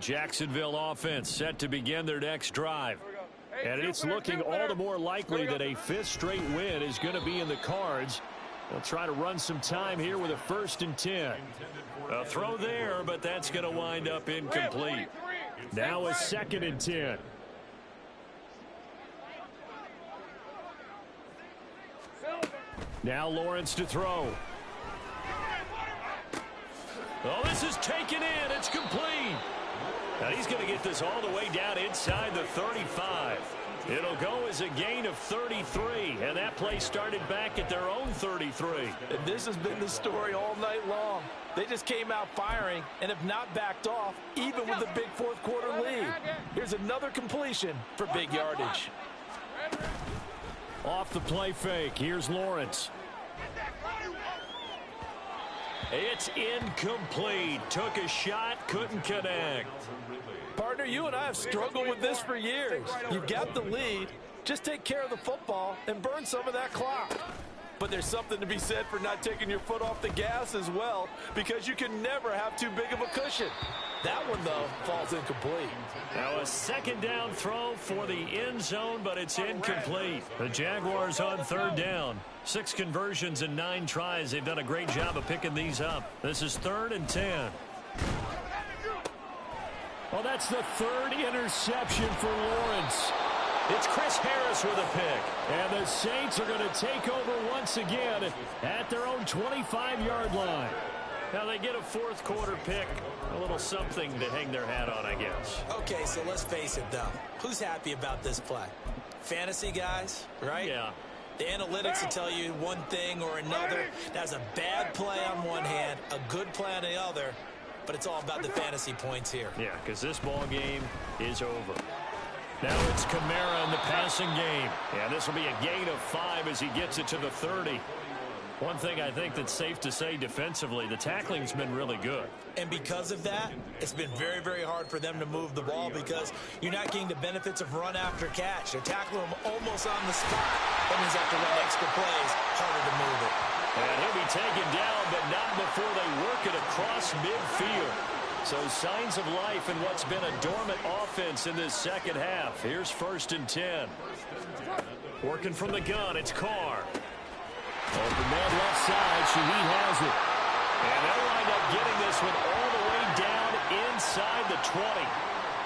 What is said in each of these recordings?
Jacksonville offense set to begin their next drive. And it's looking all the more likely that a fifth straight win is going to be in the cards. They'll try to run some time here with a 1st and 10. A throw there, but that's going to wind up incomplete. Now a 2nd and 10. Now Lawrence to throw. Oh, this is taken in. It's complete. Now he's going to get this all the way down inside the 35. It'll go as a gain of 33, and that play started back at their own 33. And this has been the story all night long. They just came out firing and have not backed off, even with the big fourth-quarter lead. Here's another completion for big yardage. Off the play fake, here's Lawrence. It's incomplete. Took a shot, couldn't connect. Partner, you and I have struggled with this for years. You've got the lead. Just take care of the football and burn some of that clock. But there's something to be said for not taking your foot off the gas as well, because you can never have too big of a cushion. That one, though, falls incomplete. Now a 2nd down throw for the end zone, but it's incomplete. The Jaguars on 3rd down. 6 conversions and 9 tries. They've done a great job of picking these up. This is 3rd and 10. Well, that's the 3rd interception for Lawrence. It's Chris Harris with a pick. And the Saints are going to take over once again at their own 25-yard line. Now they get a 4th-quarter pick. A little something to hang their hat on, I guess. Okay, so let's face it, though. Who's happy about this play? Fantasy guys, right? Yeah. The analytics will tell you one thing or another. That's a bad play on one hand, a good play on the other, but it's all about the fantasy points here. Yeah, because this ball game is over. Now it's Kamara in the passing game. Yeah, this will be a gain of 5 as he gets it to the 30. One thing I think that's safe to say defensively, the tackling's been really good. And because of that, it's been very, very hard for them to move the ball because you're not getting the benefits of run after catch. They're tackling him almost on the spot. That means they have to run extra plays, harder to move it. And he'll be taken down, but not before they work it across midfield. So signs of life in what's been a dormant offense in this second half. Here's 1st and 10. Working from the gun, it's Carr. Open man left side, Shaheed has it. And they'll wind up getting this one all the way down inside the 20.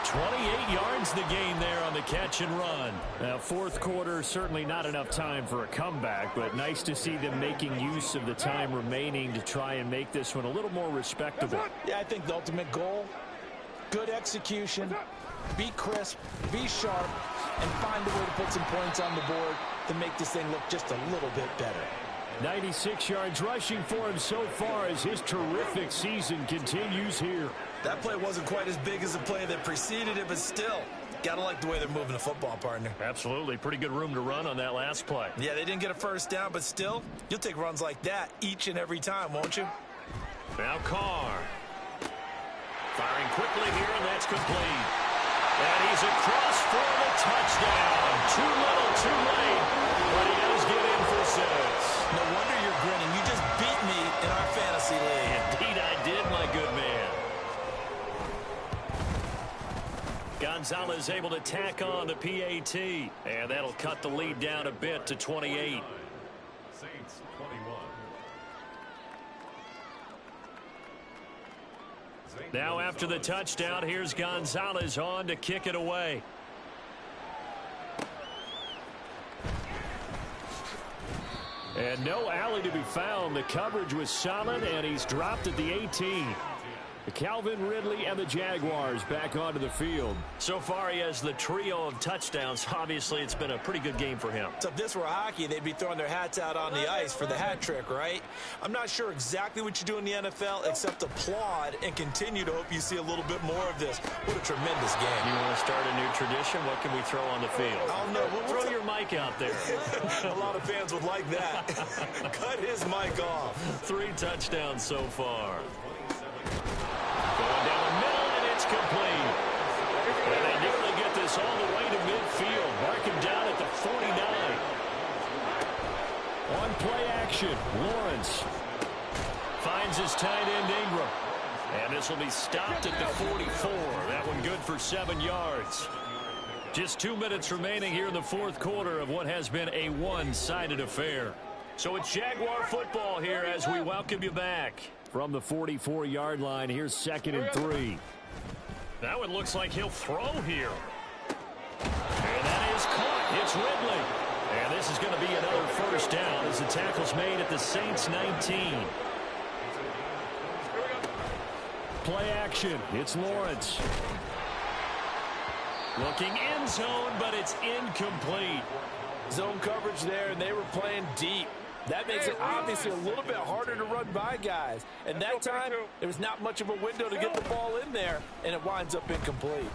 28 yards the gain there on the catch and run. Now, 4th quarter, certainly not enough time for a comeback, but nice to see them making use of the time remaining to try and make this one a little more respectable. Yeah, I think the ultimate goal, good execution, be crisp, be sharp, and find a way to put some points on the board to make this thing look just a little bit better. 96 yards rushing for him so far as his terrific season continues here. That play wasn't quite as big as the play that preceded it, but still, gotta like the way they're moving the football, partner. Absolutely. Pretty good room to run on that last play. Yeah, they didn't get a 1st down, but still, you'll take runs like that each and every time, won't you? Now Carr. Firing quickly here, and that's complete. And he's across for the touchdown. Too little, too late. But he does get in for 6. No wonder you're grinning. You just beat me in our fantasy league. Indeed I did, my good man. Gonzalez able to tack on the PAT. And that'll cut the lead down a bit to 28. Saints 21. Now after the touchdown, here's Gonzalez on to kick it away. And no alley to be found. The coverage was solid, and he's dropped at the 18. Calvin Ridley and the Jaguars back onto the field. So far, he has the trio of touchdowns. Obviously, it's been a pretty good game for him. So if this were hockey, they'd be throwing their hats out on the ice for the hat trick, right? I'm not sure exactly what you do in the NFL except applaud and continue to hope you see a little bit more of this. What a tremendous game. You want to start a new tradition? What can we throw on the field? I don't know. Throw your mic out there. A lot of fans would like that. Cut his mic off. 3 touchdowns so far. Going down the middle, and it's complete. And they nearly get this all the way to midfield. Mark him down at the 49. On play action, Lawrence finds his tight end Ingram. And this will be stopped at the 44. That one good for 7 yards. Just 2 minutes remaining here in the fourth quarter of what has been a one-sided affair. So it's Jaguar football here as we welcome you back. From the 44-yard line, here's 2nd and 3. That one looks like he'll throw here. And that is caught. It's Ridley. And this is going to be another first down as the tackle's made at the Saints 19. Play action. It's Lawrence. Looking end zone, but it's incomplete. Zone coverage there, and they were playing deep. That makes it obviously a little bit harder to run by guys. And that time, there was not much of a window to get the ball in there, and it winds up incomplete.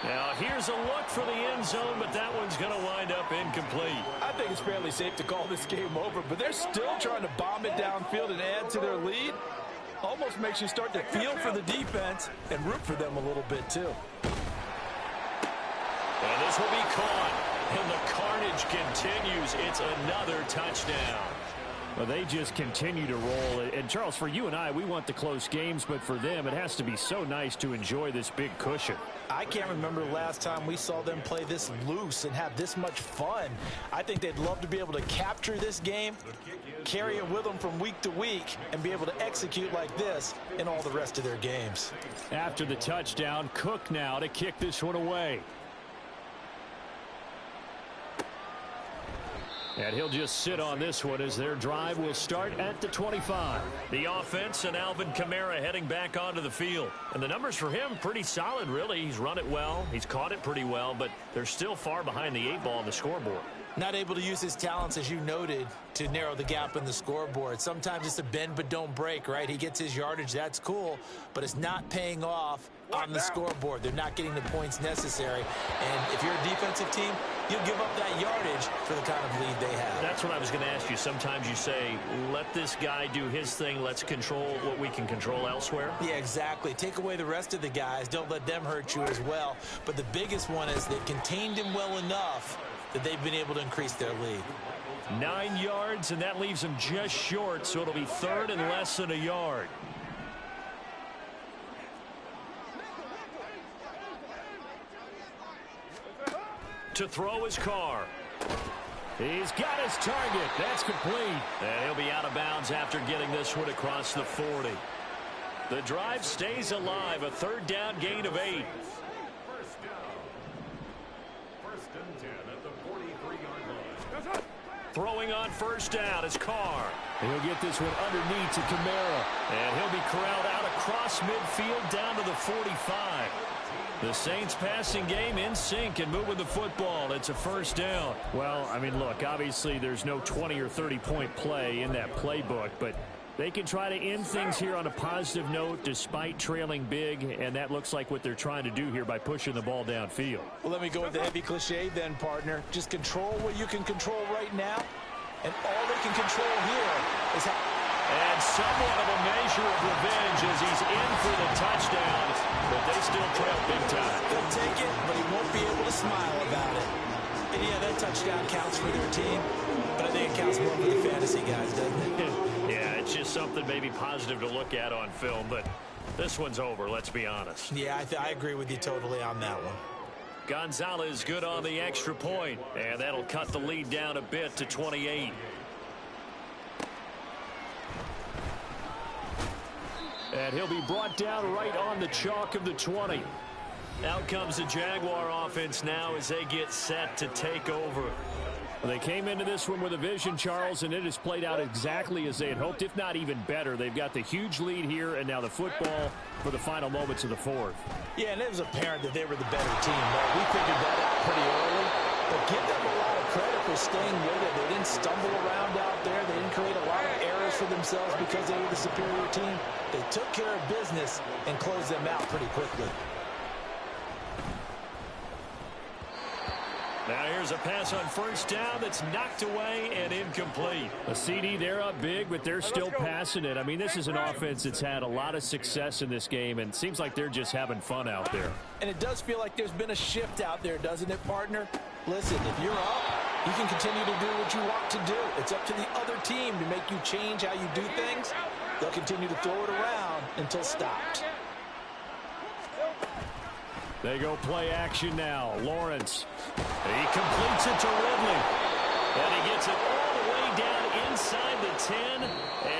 Now, here's a look for the end zone, but that one's going to wind up incomplete. I think it's fairly safe to call this game over, but they're still trying to bomb it downfield and add to their lead. Almost makes you start to feel for the defense and root for them a little bit, too. And this will be caught. And the carnage continues. It's another touchdown. Well, they just continue to roll. And, Charles, for you and I, we want the close games, but for them, it has to be so nice to enjoy this big cushion. I can't remember the last time we saw them play this loose and have this much fun. I think they'd love to be able to capture this game, carry it with them from week to week, and be able to execute like this in all the rest of their games. After the touchdown, Cook now to kick this one away. And he'll just sit on this one as their drive will start at the 25. The offense and Alvin Kamara heading back onto the field. And the numbers for him pretty solid, really. He's run it well. He's caught it pretty well, but they're still far behind the 8 ball on the scoreboard. Not able to use his talents, as you noted, to narrow the gap in the scoreboard. Sometimes it's a bend but don't break, right? He gets his yardage. That's cool, but it's not paying off on the scoreboard. They're not getting the points necessary. And if you're a defensive team, you'll give up that yardage for the kind of lead they have. That's what I was going to ask you. Sometimes you say, let this guy do his thing. Let's control what we can control elsewhere. Yeah, exactly. Take away the rest of the guys. Don't let them hurt you as well. But the biggest one is they've contained him well enough that they've been able to increase their lead. 9 yards, and that leaves them just short, so it'll be 3rd and less than a yard. To throw his car. He's got his target. That's complete. And he'll be out of bounds after getting this one across the 40. The drive stays alive. A 3rd down gain of 8. First and 10 at the 43-yard line. Throwing on 1st down is Carr. He'll get this one underneath to Kamara. And he'll be corralled out across midfield down to the 45. The Saints passing game in sync and moving the football. It's a 1st down. Well, I mean, look, obviously there's no 20 or 30-point play in that playbook, but they can try to end things here on a positive note despite trailing big, and that looks like what they're trying to do here by pushing the ball downfield. Well, let me go with the heavy cliche then, partner. Just control what you can control right now, and all they can control here is how... And somewhat of a measure of revenge as he's in for the touchdown, but they still trail big time. He'll take it, but he won't be able to smile about it. And yeah, that touchdown counts for their team, but I think it counts more for the fantasy guys, doesn't it? Yeah, it's just something maybe positive to look at on film, but this one's over, let's be honest. Yeah, I agree with you totally on that one. Gonzalez good on the extra point, and that'll cut the lead down a bit to 28. And he'll be brought down right on the chalk of the 20. Out comes the Jaguar offense now as they get set to take over. They came into this one with a vision, Charles, and it has played out exactly as they had hoped, if not even better. They've got the huge lead here, and now the football for the final moments of the 4th. Yeah, and it was apparent that they were the better team. Right? We figured that out pretty early, but give them a lot of credit for staying with it. They didn't stumble around out there. They didn't create a lot of errors for themselves because they were the superior team. They took care of business and closed them out pretty quickly. Now here's a pass on 1st down that's knocked away and incomplete. A CD, they're up big, but they're still passing it. I mean, this is an offense that's had a lot of success in this game, and it seems like they're just having fun out there. And it does feel like there's been a shift out there, doesn't it, partner? Listen, if you're up, you can continue to do what you want to do. It's up to the other team to make you change how you do things. They'll continue to throw it around until stopped. They go play action now. Lawrence. He completes it to Ridley. And he gets it all the way down inside the 10.